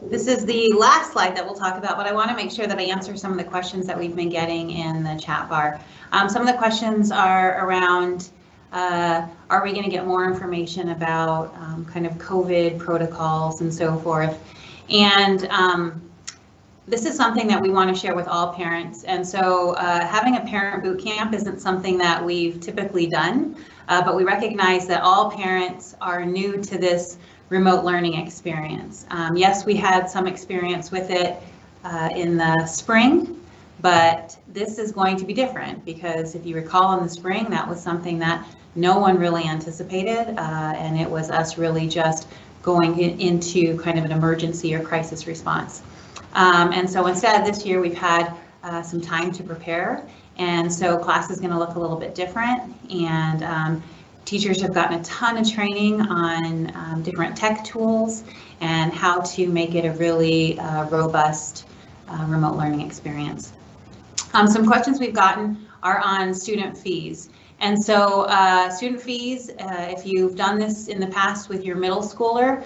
This is the last slide that we'll talk about, but I want to make sure that I answer some of the questions that we've been getting in the chat bar. Some of the questions are around, are we going to get more information about kind of COVID protocols and so forth? And this is something that we want to share with all parents. And so having a parent boot camp isn't something that we've typically done, but we recognize that all parents are new to this remote learning experience. Yes, we had some experience with it in the spring, but this is going to be different because if you recall in the spring, that was something that no one really anticipated, and it was us really just going into kind of an emergency or crisis response. And so instead this year we've had some time to prepare, and so class is going to look a little bit different, and Teachers have gotten a ton of training on different tech tools and how to make it a really robust remote learning experience. Some questions we've gotten are on student fees. And so student fees, if you've done this in the past with your middle schooler,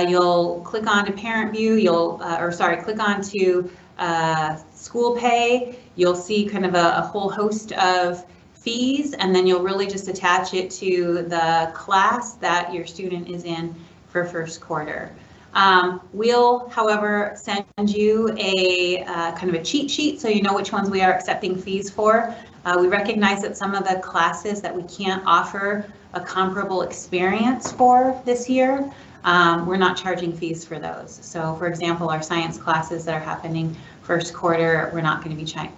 you'll click on to parent view, click on to school pay. You'll see kind of a whole host of fees, and then you'll really just attach it to the class that your student is in for first quarter. We'll, however, send you a kind of a cheat sheet so you know which ones we are accepting fees for. We recognize that some of the classes that we can't offer a comparable experience for this year, we're not charging fees for those. So for example, our science classes that are happening first quarter, we're not going to be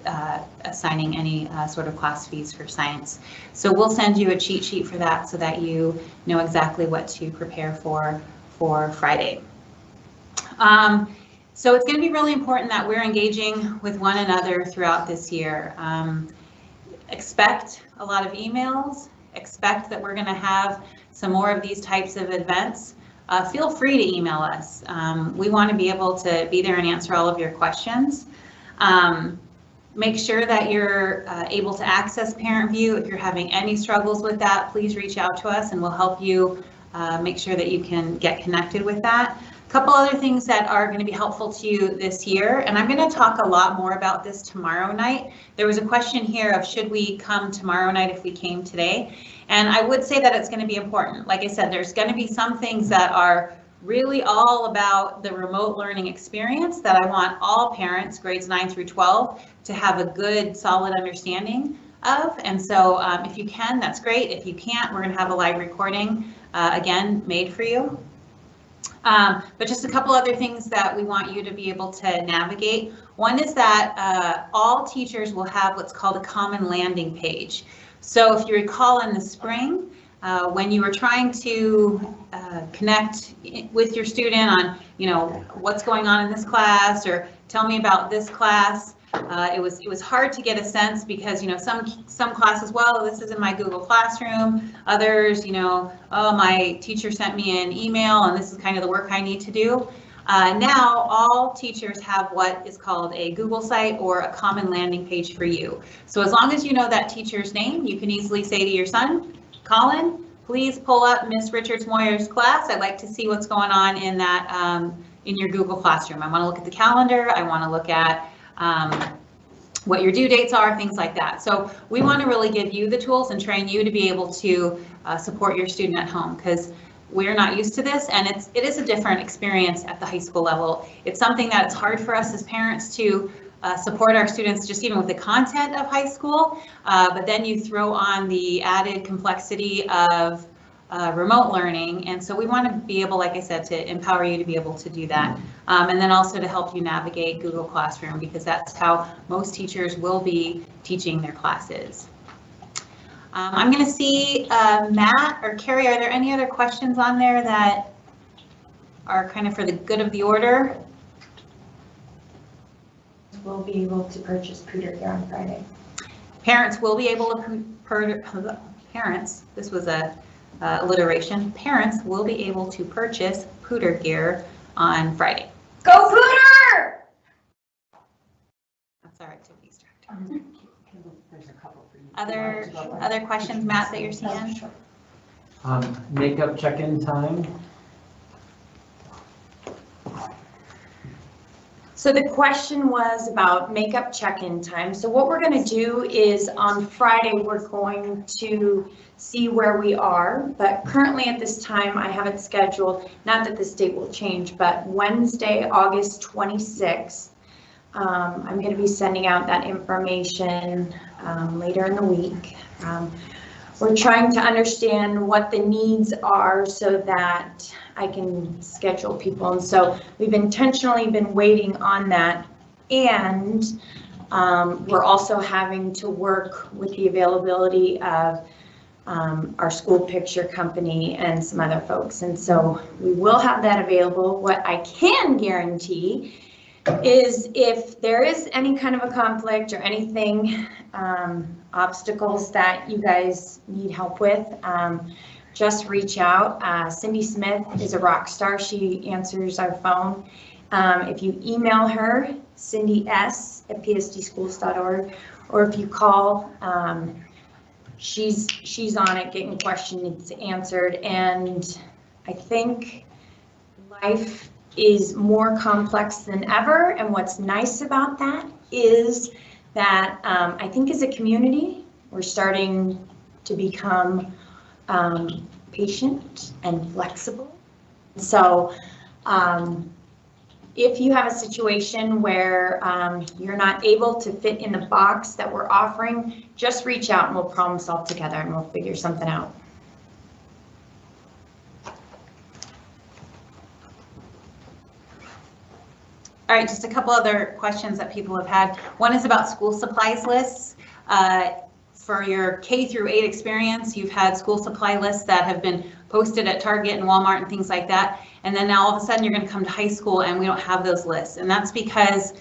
assigning any sort of class fees for science. So we'll send you a cheat sheet for that so that you know exactly what to prepare for Friday. So it's going to be really important that we're engaging with one another throughout this year. Expect a lot of emails, expect that we're going to have some more of these types of events. Feel free to email us. We want to be able to be there and answer all of your questions. Make sure that you're able to access Parent View. If you're having any struggles with that, please reach out to us and we'll help you make sure that you can get connected with that. A couple other things that are going to be helpful to you this year, and I'm going to talk a lot more about this tomorrow night. There was a question here of should we come tomorrow night if we came today, and I would say that it's going to be important. Like I said, there's going to be some things that are really all about the remote learning experience that I want all parents, grades 9 through 12, to have a good, solid understanding of. And so if you can, that's great. If you can't, we're going to have a live recording, again, made for you. But just a couple other things that we want you to be able to navigate. One is that all teachers will have what's called a common landing page. So if you recall in the spring, when you were trying to connect with your student on, what's going on in this class or tell me about this class, it was hard to get a sense because, some classes, well, this is in my Google Classroom. Others, oh, my teacher sent me an email and this is kind of the work I need to do. Now all teachers have what is called a Google site or a common landing page for you. So as long as you know that teacher's name, you can easily say to your son, Colin, please pull up Miss Richards-Moyer's class. I'd like to see what's going on in that in your Google Classroom. I want to look at the calendar. I want to look at what your due dates are, things like that. So we want to really give you the tools and train you to be able to support your student at home, because we're not used to this, and it is a different experience at the high school level. It's something that it's hard for us as parents to support our students just even with the content of high school, but then you throw on the added complexity of remote learning, and so we want to be able, like I said, to empower you to be able to do that, and then also to help you navigate Google Classroom, because that's how most teachers will be teaching their classes. I'm going to see Matt or Carrie, are there any other questions on there that are kind of for the good of the order? We'll be able to purchase Poudre here on Friday. Parents will be able to, parents, this was a alliteration, parents will be able to purchase Poudre gear on Friday. Go Poudre! That's our activities director. Other questions, Matt, that you're seeing? Makeup check-in time. So the question was about makeup check-in time. So what we're going to do is on Friday, we're going to see where we are, but currently at this time I have it scheduled, not that this date will change, but Wednesday, August 26th. I'm going to be sending out that information later in the week. We're trying to understand what the needs are so that I can schedule people, and so we've intentionally been waiting on that, and we're also having to work with the availability of our school picture company and some other folks, and so we will have that available. What I can guarantee is if there is any kind of a conflict or anything, obstacles that you guys need help with, just reach out. Cindy Smith is a rock star. She answers our phone. If you email her, cindy.s@psdschools.org, or if you call, she's on it getting questions answered. And I think life is more complex than ever. And what's nice about that is that I think as a community, we're starting to become patient and flexible. So if you have a situation where you're not able to fit in the box that we're offering, just reach out and we'll problem solve together and we'll figure something out. All right, just a couple other questions that people have had. One is about school supplies lists. For your K through 8 experience, you've had school supply lists that have been posted at Target and Walmart and things like that. And then now all of a sudden you're going to come to high school and we don't have those lists. And that's because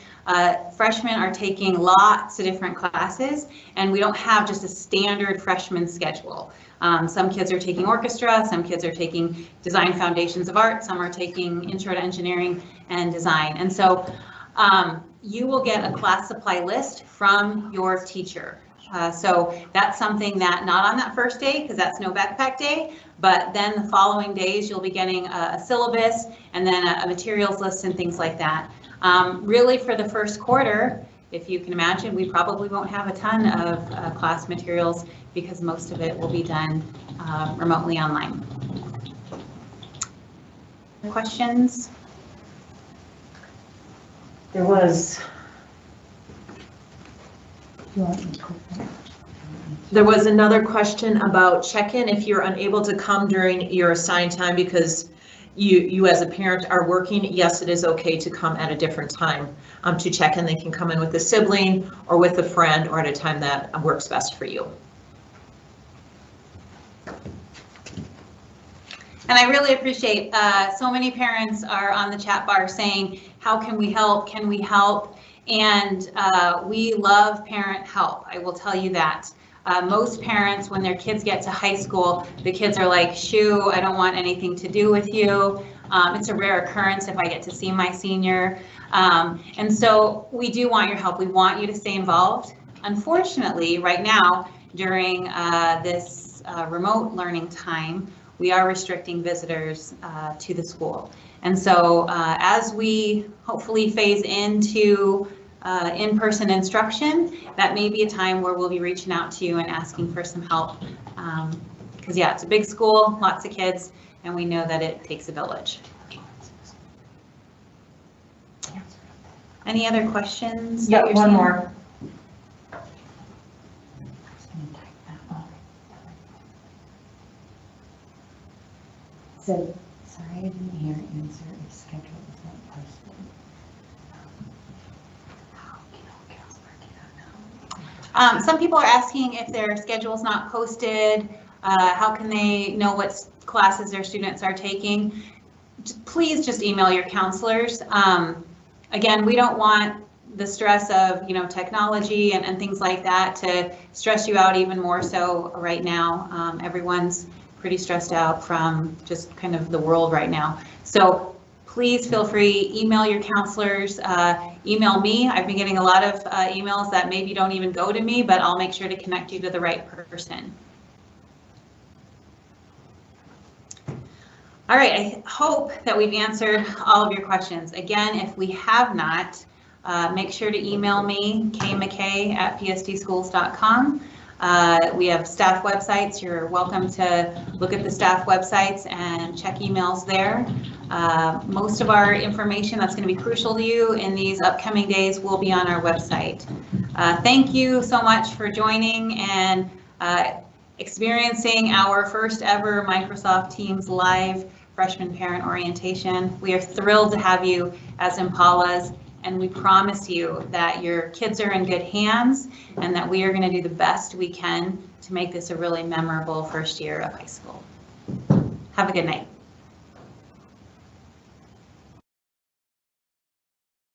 freshmen are taking lots of different classes and we don't have just a standard freshman schedule. Some kids are taking orchestra, some kids are taking design foundations of art, some are taking intro to engineering and design. And so you will get a class supply list from your teacher. So that's something that not on that first day, because that's no backpack day, but then the following days you'll be getting a syllabus and then a materials list and things like that. Really for the first quarter, if you can imagine, we probably won't have a ton of class materials because most of it will be done remotely online. Questions? There was another question about check-in if you're unable to come during your assigned time because you as a parent are working. Yes, it is okay to come at a different time to check in. They can come in with a sibling or with a friend or at a time that works best for you. And I really appreciate so many parents are on the chat bar saying, how can we help? Can we help? And we love parent help. I will tell you that. Most parents, when their kids get to high school, the kids are like, shoo, I don't want anything to do with you. It's a rare occurrence if I get to see my senior. And so we do want your help. We want you to stay involved. Unfortunately, right now, during this remote learning time, we are restricting visitors to the school. And so as we hopefully phase into in-person instruction, that may be a time where we'll be reaching out to you and asking for some help. Because yeah, it's a big school, lots of kids, and we know that it takes a village. Any other questions? Yeah, one more. So, sorry, I didn't hear answer if schedule is not posted. Some people are asking if their schedule is not posted, how can they know what classes their students are taking? Please just email your counselors. Again, we don't want the stress of technology and things like that to stress you out even more so right now. Everyone's pretty stressed out from just kind of the world right now. So please feel free, email your counselors, email me. I've been getting a lot of emails that maybe don't even go to me, but I'll make sure to connect you to the right person. All right, I hope that we've answered all of your questions. Again, if we have not, make sure to email me, kmckay@psdschools.com. We have staff websites. You're welcome to look at the staff websites and check emails there. Most of our information that's going to be crucial to you in these upcoming days will be on our website. Thank you so much for joining and experiencing our first ever Microsoft Teams live freshman parent orientation. We are thrilled to have you as Impalas, and we promise you that your kids are in good hands and that we are going to do the best we can to make this a really memorable first year of high school. Have a good night.